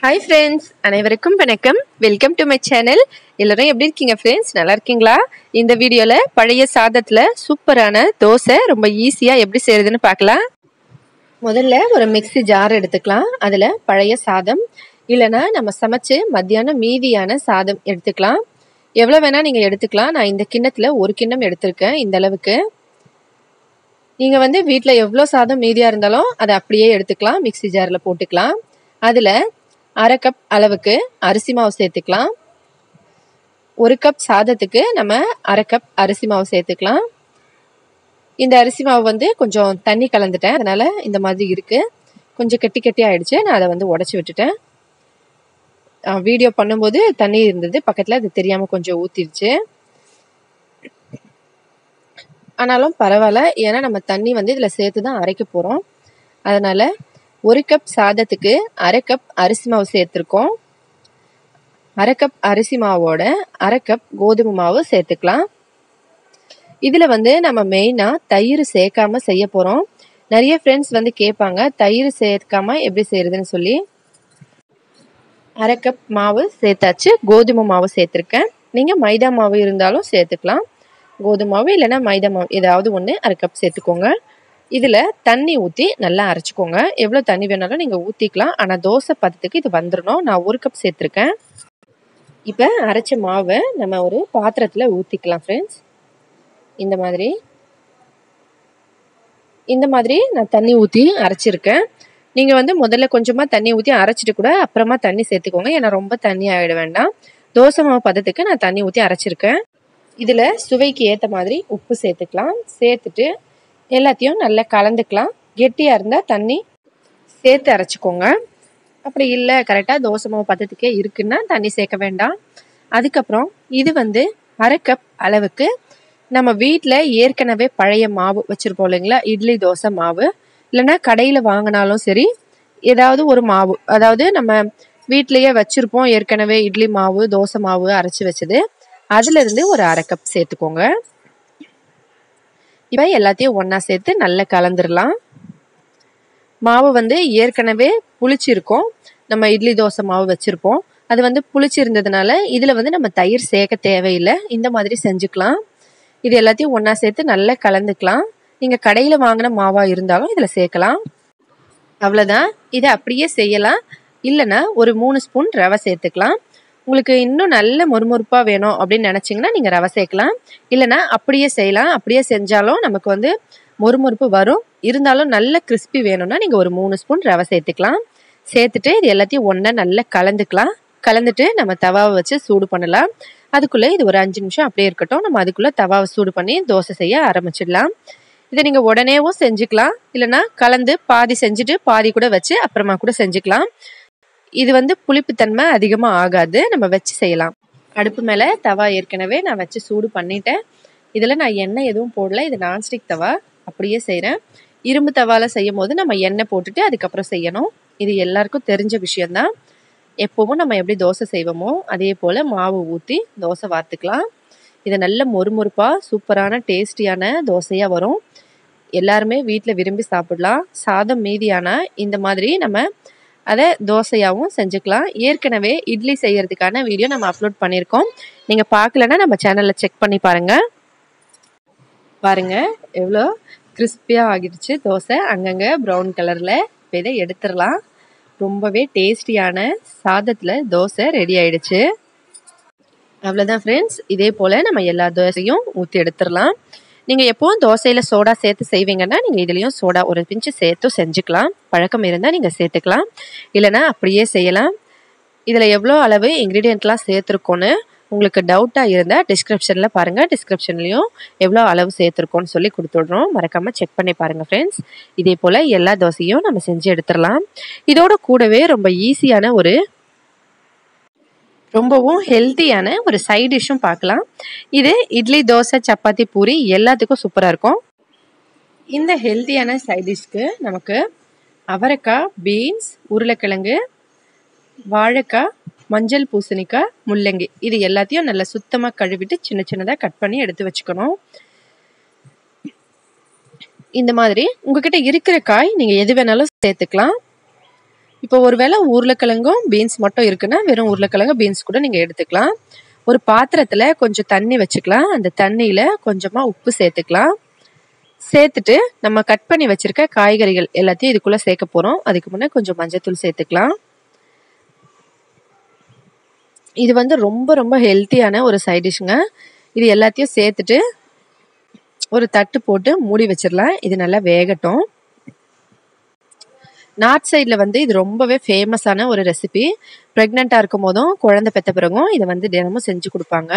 Hi friends, அனைவருக்கும் வணக்கம். Welcome to my channel. எல்லாரும் எப்படி இருக்கீங்க ஃப்ரெண்ட்ஸ்? நல்லா இருக்கீங்களா? இந்த வீடியோல பழைய சாதத்துல சூப்பரான தோசை ரொம்ப ஈஸியா எப்படி செய்யறதுன்னு பார்க்கலாம். முதல்ல ஒரு மிக்ஸி ஜார் எடுத்துக்கலாம். அதுல பழைய சாதம் இல்லனா நம்ம சமைச்சு மத்தியானம் மீதியான சாதம் எடுத்துக்கலாம். எவ்வளவு வேணா நீங்க எடுத்துக்கலாம். நான் இந்த கிண்ணத்துல ஒரு கிண்ணம் எடுத்திருக்கேன் இந்த அளவுக்கு. நீங்க வீட்ல எவ்வளவு சாதம் மீதியா இருந்தாலும் அதை அப்படியே எடுத்துக்கலாம். மிக்ஸி ஜார்ல போட்டுக்கலாம். அதுல அரை கப் அளவுக்கு அரிசி மாவு சேர்த்துக்கலாம். ஒரு கப் சாதத்துக்கு நம்ம அரை கப் அரிசி மாவு சேர்த்துக்கலாம். இந்த அரிசி மாவு கொஞ்சம் தண்ணி கலந்துட்டேன், அதனால இந்த மாதிரி இருக்கு. கொஞ்சம் கெட்டி கெட்டி ஆயிடுச்சு. நான் அதை உடைச்சு விட்டுட்டேன். வீடியோ பண்ணும்போது தண்ணி இருந்தது பக்கத்துல, அது தெரியாம கொஞ்சம் ஊத்திடுச்சு. ஆனாலும் பரவாயில்ல, ஏன்னா நம்ம தண்ணி இதுல சேர்த்துதான் அரைக்க போறோம். அதனால ஒரு கப் சாதத்துக்கு அரை கப் அரிசி மாவு சேர்த்திருக்கோம். அரை கப் அரிசி மாவோட அரை கப் கோதுமை மாவு சேர்த்துக்கலாம். இதுல நம்ம மெயினா தயிர் சேர்க்காம செய்ய போறோம். நிறைய ஃப்ரெண்ட்ஸ் கேட்பாங்க தயிர் சேர்க்காம எப்படி செய்யறதுன்னு சொல்லி. அரை கப் மாவு சேர்த்தாச்சு. கோதுமை மாவு சேர்த்திருக்கேன். நீங்க மைதா மாவு இருந்தாலும் சேர்த்துக்கலாம். கோதுமை மாவு இல்லைன்னா மைதா மாவு ஏதாவது ஒன்று அரை கப் சேர்த்துக்கோங்க. இதுல தண்ணி ஊத்தி நல்லா அரைச்சுக்கோங்க. எவ்வளவு தண்ணி வேணாலும் நீங்க ஊத்திக்கலாம். ஆனா தோசை பதத்துக்கு இது வந்துடணும். நான் ஒரு கப் சேர்த்திருக்கேன். இப்ப அரைச்ச மாவை நம்ம ஒரு பாத்திரத்துல ஊத்திக்கலாம் ஃப்ரெண்ட்ஸ். இந்த மாதிரி நான் தண்ணி ஊத்தி அரைச்சிருக்கேன். நீங்க முதல்ல கொஞ்சமா தண்ணி ஊத்தி அரைச்சிட்டு கூட அப்புறமா தண்ணி சேர்த்துக்கோங்க. ஏன்னா ரொம்ப தண்ணி ஆயிட வேண்டாம். தோசை மாவு பதத்துக்கு நான் தண்ணி ஊத்தி அரைச்சிருக்கேன். இதுல சுவைக்கு ஏத்த மாதிரி உப்பு சேர்த்துக்கலாம். சேர்த்துட்டு எல்லாத்தையும் நல்லா கலந்துக்கலாம். கெட்டியா இருந்தா தண்ணி சேர்த்து அரைச்சிக்கோங்க. அப்படி இல்லை கரெக்டா தோசை மாவு பதத்துக்கே இருக்குன்னா தண்ணி சேர்க்க வேண்டாம். அதுக்கப்புறம் இது அரை கப் அளவுக்கு நம்ம வீட்டுல ஏற்கனவே பழைய மாவு வச்சிருப்போம் இல்லைங்களா, இட்லி தோசை மாவு இல்லைன்னா கடையில வாங்கினாலும் சரி, ஏதாவது ஒரு மாவு, அதாவது நம்ம வீட்லயே வச்சிருப்போம் ஏற்கனவே இட்லி மாவு தோசை மாவு அரைச்சு வச்சது, அதுல இருந்து ஒரு அரை கப் சேர்த்துக்கோங்க. இப்ப எல்லாத்தையும் ஒன்னா சேர்த்து நல்லா கலந்துடலாம். மாவு ஏற்கனவே புளிச்சிருக்கும். நம்ம இட்லி தோசை மாவு வச்சிருப்போம். அது புளிச்சு இருந்ததுனால இதுல நம்ம தயிர் சேர்க்க தேவையில்லை. இந்த மாதிரி செஞ்சுக்கலாம். இது எல்லாத்தையும் ஒன்னா சேர்த்து நல்லா கலந்துக்கலாம். நீங்க கடையில வாங்கின மாவா இருந்தாலும் இதுல சேர்க்கலாம். அவ்வளவுதான். இதை அப்படியே செய்யலாம். இல்லைன்னா ஒரு 3 ஸ்பூன் ரவை சேர்த்துக்கலாம். உங்களுக்கு இன்னும் நல்ல மொறுமொறுப்பா வேணும் அப்படின்னு நினைச்சீங்கன்னா நீங்க ரவை சேர்க்கலாம். இல்லைன்னா அப்படியே செய்யலாம். அப்படியே செஞ்சாலும் நமக்கு மொறுமொறுப்பு வரும். இருந்தாலும் நல்ல கிறிஸ்பி வேணும்னா நீங்க ஒரு 3 ஸ்பூன் ரவை சேர்த்துக்கலாம். சேர்த்துட்டு இது எல்லாத்தையும் ஒண்ணா நல்லா கலந்துக்கலாம். கலந்துட்டு நம்ம தவாவை வச்சு சூடு பண்ணலாம். அதுக்குள்ள இது ஒரு 5 நிமிஷம் அப்படியே இருக்கட்டும். நம்ம அதுக்குள்ள தவாவை சூடு பண்ணி தோசை செய்ய ஆரம்பிச்சிடலாம். இதை நீங்க உடனேவும் செஞ்சுக்கலாம். இல்லைன்னா கலந்து பாதி செஞ்சுட்டு பாதி கூட வச்சு அப்புறமா கூட செஞ்சுக்கலாம். இது புளிப்புத்தன்மை அதிகமா ஆகாது. நம்ம வச்சு செய்யலாம். அடுப்பு மேல தவா ஏற்கனவே நான் வச்சு சூடு பண்ணிட்டேன். இதுல நான் எண்ணெய் எதுவும் போடல. இது நான்ஸ்டிக் தவா, அப்படியே செய்யறேன். இரும்பு தவால செய்யும் போது நம்ம எண்ணெய் போட்டுட்டு அதுக்கப்புறம் செய்யணும். இது எல்லாருக்கும் தெரிஞ்ச விஷயம்தான். எப்பவும் நம்ம எப்படி தோசை செய்வோமோ அதே போல மாவு ஊத்தி தோசை வார்த்துக்கலாம். இது நல்ல மொறுமொறுப்பா சூப்பரான டேஸ்டியான தோசையா வரும். எல்லாருமே வீட்டுல விரும்பி சாப்பிடலாம். சாதம் மீதியானா இந்த மாதிரி நம்ம அதை தோசையாவும் செஞ்சுக்கலாம். ஏற்கனவே இட்லி செய்யறதுக்கான வீடியோ நம்ம அப்லோட் பண்ணியிருக்கோம். நீங்க பார்க்கலன்னா நம்ம சேனல்ல செக் பண்ணி பாருங்க. பாருங்க எவ்வளோ கிறிஸ்பியா ஆகிடுச்சு தோசை. அங்கங்க ப்ரௌன் கலர்ல. இதை எடுத்துடலாம். ரொம்பவே டேஸ்டியான சாதத்துல தோசை ரெடி ஆயிடுச்சு. அவ்வளவுதான் ஃப்ரெண்ட்ஸ். இதே போல நம்ம எல்லா தோசையும் ஊற்றி எடுத்துடலாம். நீங்க எப்பவும் தோசையில சோடா சேர்த்து செய்வீங்கன்னா நீங்க இதுலயும் சோடா ஒரு பிஞ்சு சேர்த்து செஞ்சுக்கலாம். பழக்கம் இருந்தா நீங்க சேர்த்துக்கலாம். இல்லைன்னா அப்படியே செய்யலாம். இதுல எவ்வளோ அளவு இன்கிரீடியன்ட்லாம் சேர்த்துருக்கோன்னு உங்களுக்கு டவுட்டா இருந்தா டிஸ்கிரிப்ஷன்ல பாருங்க. டிஸ்கிரிப்ஷன்லயும் எவ்வளோ அளவு சேர்த்துருக்கோன்னு சொல்லி கொடுத்துடுறோம். மறக்காம செக் பண்ணி பாருங்க ஃப்ரெண்ட்ஸ். இதே போல எல்லா தோசையும் நம்ம செஞ்சு எடுத்துடலாம். இதோட கூடவே ரொம்ப ஈஸியான ரொம்பவும் ஹெல்த்தியான ஒரு சைட் டிஷ்ஷும் பார்க்கலாம். இது இட்லி தோசை சப்பாத்தி பூரி எல்லாத்துக்கும் சூப்பரா இருக்கும். இந்த ஹெல்த்தியான சைட் டிஷ்க்கு நமக்கு அவரைக்காய், பீன்ஸ், உருளைக்கிழங்கு, வாழைக்காய், மஞ்சள் பூசணிக்காய், முள்ளங்கி இது எல்லாத்தையும் நல்லா சுத்தமா கழுவிட்டு சின்ன சின்னதா கட் பண்ணி எடுத்து வச்சுக்கணும். இந்த மாதிரி உங்ககிட்ட இருக்கிற காய் நீங்க எது வேணாலும் சேர்த்துக்கலாம். இப்போ ஒருவேளை உருளைக்கிழங்கும் பீன்ஸ் மட்டும் இருக்குன்னா வெறும் உருளைக்கிழங்கு பீன்ஸ் கூட நீங்கள் எடுத்துக்கலாம். ஒரு பாத்திரத்தில் கொஞ்சம் தண்ணி வச்சுக்கலாம். அந்த தண்ணியில் கொஞ்சமாக உப்பு சேர்த்துக்கலாம். சேர்த்துட்டு நம்ம கட் பண்ணி வச்சிருக்க காய்கறிகள் எல்லாத்தையும் இதுக்குள்ளே சேர்க்க போகிறோம். அதுக்கு முன்னே கொஞ்சம் மஞ்சத்தூள் சேர்த்துக்கலாம். இது வந்து ரொம்ப ரொம்ப ஹெல்த்தியான ஒரு சைட் டிஷ்ங்க. இது எல்லாத்தையும் சேர்த்துட்டு ஒரு தட்டு போட்டு மூடி வச்சிடலாம். இது நல்லா வேகட்டும். நார்த் சைடில் வந்து இது ரொம்பவே ஃபேமஸான ஒரு ரெசிபி. ப்ரெக்னெண்ட்டாக இருக்கும் போதும் குழந்தை பெற்ற பிறகும் இதை வந்து தினமும் செஞ்சு கொடுப்பாங்க.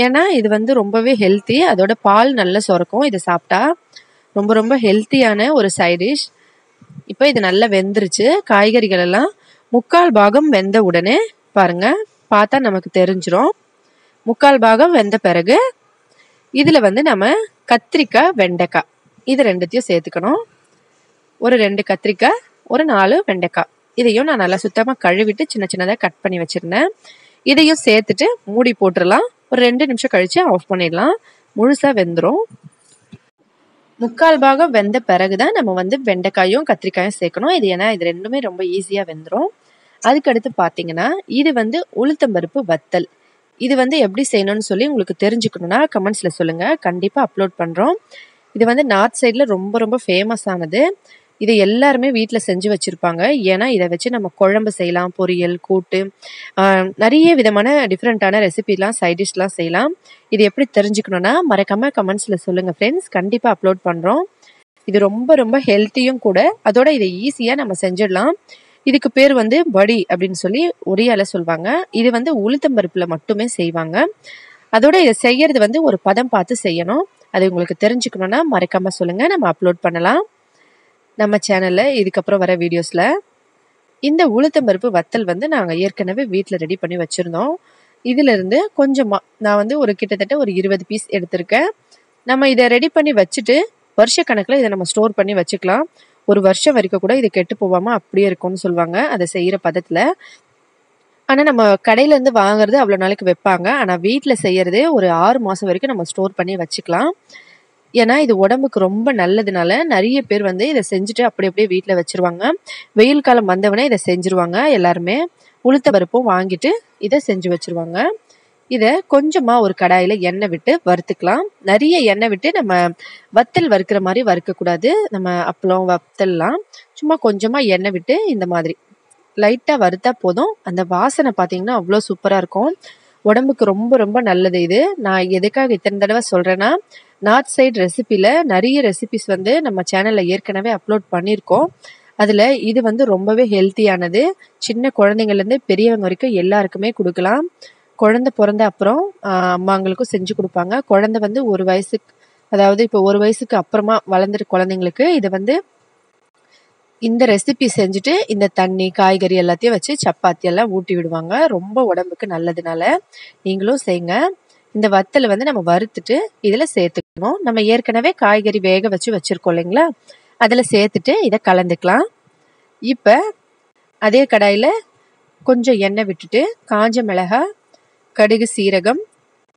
ஏன்னா இது வந்து ரொம்பவே ஹெல்த்தி. அதோட பால் நல்லா சுரக்கும். இதை சாப்பிட்டா ரொம்ப ரொம்ப ஹெல்த்தியான ஒரு சைட் டிஷ். இப்போ இது நல்லா வெந்துருச்சு. காய்கறிகள் எல்லாம் 3/4 பாகம் வெந்த உடனே பாருங்க, பார்த்தா நமக்கு தெரிஞ்சிரும். 3/4 பாகம் வெந்த பிறகு இதில் வந்து நம்ம கத்திரிக்காய், வெண்டைக்காய் இது ரெண்டுத்தையும் சேர்த்துக்கணும். ஒரு 2 கத்திரிக்காய், ஒரு 4 வெண்டைக்காய். இதையும் நான் நல்லா சுத்தமாக கழுவிட்டு சின்ன சின்னதாக கட் பண்ணி வச்சிருந்தேன். இதையும் சேர்த்துட்டு மூடி போட்டுடலாம். ஒரு 2 நிமிஷம் கழிச்சு ஆஃப் பண்ணிடலாம். முழுசாக வெந்துடும். 3/4 பாகம் வெந்த பிறகுதான் நம்ம வந்து வெண்டைக்காயும் கத்திரிக்காயும் சேர்க்கணும். இது ஏன்னா இது ரெண்டுமே ரொம்ப ஈஸியாக வெந்துடும். அதுக்கடுத்து பார்த்தீங்கன்னா இது வந்து உளுத்தம்பருப்பு வத்தல். இது வந்து எப்படி செய்யணும்னு சொல்லி உங்களுக்கு தெரிஞ்சுக்கணும்னா கமெண்ட்ஸில் சொல்லுங்கள். கண்டிப்பாக அப்லோட் பண்ணுறோம். இது வந்து நார்த் சைடில் ரொம்ப ரொம்ப ஃபேமஸ் ஆனது. இதை எல்லாருமே வீட்டில் செஞ்சு வச்சுருப்பாங்க. ஏன்னா இதை வச்சு நம்ம குழம்பு செய்யலாம், பொரியல், கூட்டு, நிறைய விதமான டிஃப்ரெண்ட்டான ரெசிபிலாம் சைட் டிஷ்லாம் செய்யலாம். இது எப்படி தெரிஞ்சுக்கணுன்னா மறக்காமல் கமெண்ட்ஸில் சொல்லுங்கள் ஃப்ரெண்ட்ஸ். கண்டிப்பாக அப்லோட் பண்ணுறோம். இது ரொம்ப ரொம்ப ஹெல்த்தியும் கூட. அதோட இதை ஈஸியாக நம்ம செஞ்சிடலாம். இதுக்கு பேர் வந்து வடி அப்படின்னு சொல்லி ஒரியால சொல்லுவாங்க. இது வந்து உளுத்தம்பருப்பில் மட்டுமே செய்வாங்க. அதோட இதை செய்யறது வந்து ஒரு பதம் பார்த்து செய்யணும். அது உங்களுக்கு தெரிஞ்சுக்கணுன்னா மறக்காமல் சொல்லுங்கள். நம்ம அப்லோட் பண்ணலாம் நம்ம சேனலில் இதுக்கப்புறம் வர வீடியோஸில். இந்த உளுத்தம்பருப்பு வத்தல் வந்து நாங்கள் ஏற்கனவே வீட்டில் ரெடி பண்ணி வச்சுருந்தோம். இதிலிருந்து கொஞ்சமாக நான் வந்து ஒரு கிட்டத்தட்ட ஒரு 20 பீஸ் எடுத்திருக்கேன். நம்ம இதை ரெடி பண்ணி வச்சுட்டு வருஷக்கணக்கில் இதை நம்ம ஸ்டோர் பண்ணி வச்சுக்கலாம். ஒரு வருஷம் வரைக்கும் கூட இது கெட்டு போகாமல் அப்படியே இருக்கும்னு சொல்லுவாங்க அதை செய்கிற பதத்தில். ஆனால் நம்ம கடையிலேருந்து வாங்குறது அவ்வளோ நாளைக்கு வைப்பாங்க. ஆனால் வீட்டில் செய்கிறது ஒரு 6 மாதம் வரைக்கும் நம்ம ஸ்டோர் பண்ணி வச்சுக்கலாம். ஏன்னா இது உடம்புக்கு ரொம்ப நல்லதுனால நிறைய பேர் வந்து இதை செஞ்சுட்டு அப்படி அப்படியே வீட்டில் வச்சுருவாங்க. வெயில் காலம் வந்தவொடனே இதை செஞ்சுருவாங்க எல்லாருமே. உளுத்த பருப்பும் வாங்கிட்டு இதை செஞ்சு வச்சுருவாங்க. இதை கொஞ்சமாக ஒரு கடாயில் எண்ணெய் விட்டு வறுத்துக்கலாம். நிறைய எண்ணெய் விட்டு நம்ம வத்தல் வறுக்கிற மாதிரி வறுக்கக்கூடாது. நம்ம அப்பளம் வத்தல்லாம் சும்மா கொஞ்சமாக எண்ணெய் விட்டு இந்த மாதிரி லைட்டாக வறுத்தா போதும். அந்த வாசனை பார்த்தீங்கன்னா அவ்வளோ சூப்பராக இருக்கும். உடம்புக்கு ரொம்ப ரொம்ப நல்லது இது. நான் எதுக்காக இத்தனை தடவை சொல்கிறேன்னா நார்த் சைடு ரெசிபியில் நிறைய ரெசிபிஸ் வந்து நம்ம சேனலில் ஏற்கனவே அப்லோட் பண்ணியிருக்கோம். அதில் இது வந்து ரொம்பவே ஹெல்த்தியானது. சின்ன குழந்தைங்கள்லேருந்து பெரியவங்க வரைக்கும் எல்லாருக்குமே கொடுக்கலாம். குழந்தை பிறந்த அப்புறம் அம்மாங்களுக்கும் செஞ்சு கொடுப்பாங்க. குழந்தை வந்து ஒரு வயசுக்கு, அதாவது இப்போ ஒரு வயசுக்கு அப்புறமா வளர்ந்துட்டு குழந்தைங்களுக்கு இதை வந்து இந்த ரெசிபி செஞ்சுட்டு இந்த தண்ணி காய்கறி எல்லாத்தையும் வச்சு சப்பாத்தி எல்லாம் ஊட்டி விடுவாங்க. ரொம்ப உடம்புக்கு நல்லதுனால நீங்களும் செய்யுங்க. இந்த வத்தலை வந்து நம்ம வறுத்துட்டு இதில் சேர்த்துக்கணும். நம்ம ஏற்கனவே காய்கறி வேக வச்சு வச்சுருக்கோம் இல்லைங்களா, அதில் சேர்த்துட்டு இதை கலந்துக்கலாம். இப்போ அதே கடாயில் கொஞ்சம் எண்ணெய் விட்டுட்டு காஞ்ச மிளகாய், கடுகு, சீரகம்,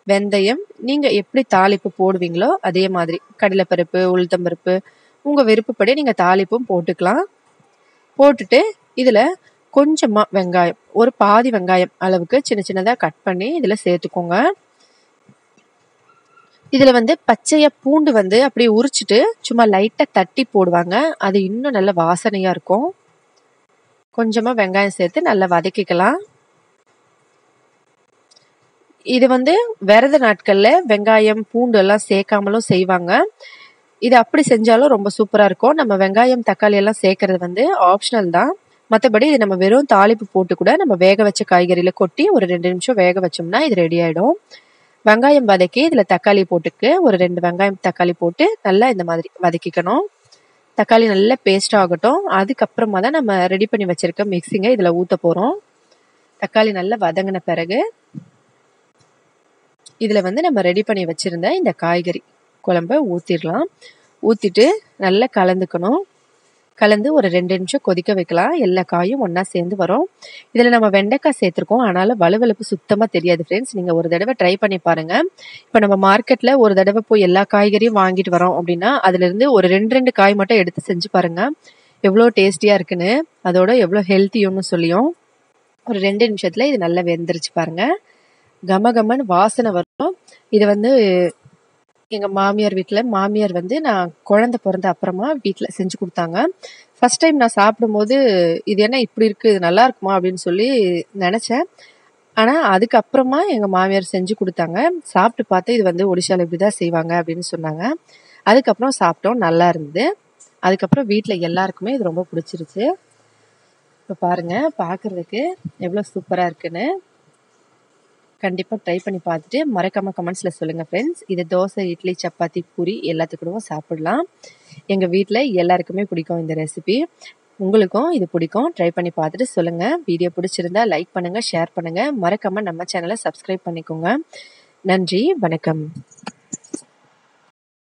வெந்தயம், நீங்கள் எப்படி தாளிப்பு போடுவீங்களோ அதே மாதிரி கடலைப்பருப்பு, உளுத்தம்பருப்பு உங்கள் விருப்பப்படி நீங்கள் தாளிப்பும் போட்டுக்கலாம். போட்டுட்டு இதில் கொஞ்சமாக வெங்காயம், ஒரு பாதி வெங்காயம் அளவுக்கு சின்ன சின்னதாக கட் பண்ணி இதில் சேர்த்துக்கோங்க. இதில் வந்து பச்சையாக பூண்டு வந்து அப்படியே உரிச்சிட்டு சும்மா லைட்டாக தட்டி போடுவாங்க. அது இன்னும் நல்ல வாசனையாக இருக்கும். கொஞ்சமாக வெங்காயம் சேர்த்து நல்லா வதக்கிக்கலாம். இது வந்து விரத நாட்களில் வெங்காயம் பூண்டு எல்லாம் சேர்க்காமலும் செய்வாங்க. இது அப்படி செஞ்சாலும் ரொம்ப சூப்பராக இருக்கும். நம்ம வெங்காயம் தக்காளி எல்லாம் சேர்க்கறது வந்து ஆப்ஷனல் தான். மற்றபடி இது நம்ம வெறும் தாளிப்பு போட்டு கூட நம்ம வேக வச்ச காய்கறியில் கொட்டி ஒரு 2 நிமிஷம் வேக வச்சோம்னா இது ரெடி ஆகிடும். வெங்காயம் வதக்கி இதில் தக்காளி போட்டுக்கு ஒரு 2 வெங்காயம் தக்காளி போட்டு நல்லா இந்த மாதிரி வதக்கிக்கணும். தக்காளி நல்லா பேஸ்ட் ஆகட்டும். அதுக்கப்புறமா தான் நம்ம ரெடி பண்ணி வச்சிருக்க மிக்சிங்கை இதில் ஊற்ற போகிறோம். தக்காளி நல்லா வதங்கின பிறகு இதில் வந்து நம்ம ரெடி பண்ணி வச்சுருந்த இந்த காய்கறி குழம்பை ஊற்றிடலாம். ஊற்றிட்டு நல்லா கலந்துக்கணும். கலந்து ஒரு 2 நிமிஷம் கொதிக்க வைக்கலாம். எல்லா காயும் ஒன்றா சேர்ந்து வரும். இதில் நம்ம வெண்டைக்காய் சேர்த்துருக்கோம். ஆனாலும் வலுவலுப்பு சுத்தமாக தெரியாது ஃப்ரெண்ட்ஸ். நீங்கள் ஒரு தடவை ட்ரை பண்ணி பாருங்கள். இப்போ நம்ம மார்க்கெட்டில் ஒரு தடவை போய் எல்லா காய்கறியும் வாங்கிட்டு வரோம் அப்படின்னா அதுலேருந்து ஒரு 2 காய் மட்டும் எடுத்து செஞ்சு பாருங்கள். எவ்வளோ டேஸ்டியாக இருக்குன்னு, அதோட எவ்வளோ ஹெல்த்தியும்னு சொல்லியும். ஒரு 2 நிமிஷத்தில் இது நல்லா வெந்துருச்சு பாருங்கள். கமகமன்னு வாசனை வரும். இது வந்து எங்கள் மாமியார் வீட்டில் மாமியார் வந்து நான் குழந்தை பிறந்த அப்புறமா வீட்டில் செஞ்சு கொடுத்தாங்க. ஃபர்ஸ்ட் டைம் நான் சாப்பிடும்போது இது என்ன இப்படி இருக்குது, இது நல்லா இருக்குமா அப்படின்னு சொல்லி நினச்சேன். ஆனால் அதுக்கப்புறமா எங்கள் மாமியார் செஞ்சு கொடுத்தாங்க. சாப்பிட்டு பார்த்து இது வந்து ஒடிஷாவில் இப்படி தான் செய்வாங்க அப்படின்னு சொன்னாங்க. அதுக்கப்புறம் சாப்பிட்டோம், நல்லா இருந்தது. அதுக்கப்புறம் வீட்டில் எல்லாருக்குமே இது ரொம்ப பிடிச்சிருச்சு. இப்போ பாருங்கள், பார்க்குறதுக்கு எவ்வளோ சூப்பராக இருக்குன்னு. கண்டிப்பாக ட்ரை பண்ணி பார்த்துட்டு மறக்காமல் கமெண்ட்ஸில் சொல்லுங்கள் ஃப்ரெண்ட்ஸ். இது தோசை, இட்லி, சப்பாத்தி, பூரி எல்லாத்துக்கூடவும் சாப்பிடலாம். எங்கள் வீட்டில் எல்லாருக்குமே பிடிக்கும் இந்த ரெசிபி. உங்களுக்கும் இது பிடிக்கும். ட்ரை பண்ணி பார்த்துட்டு சொல்லுங்கள். வீடியோ பிடிச்சிருந்தா லைக் பண்ணுங்கள், ஷேர் பண்ணுங்கள். மறக்காமல் நம்ம சேனலை சப்ஸ்கிரைப் பண்ணிக்கோங்க. நன்றி, வணக்கம்.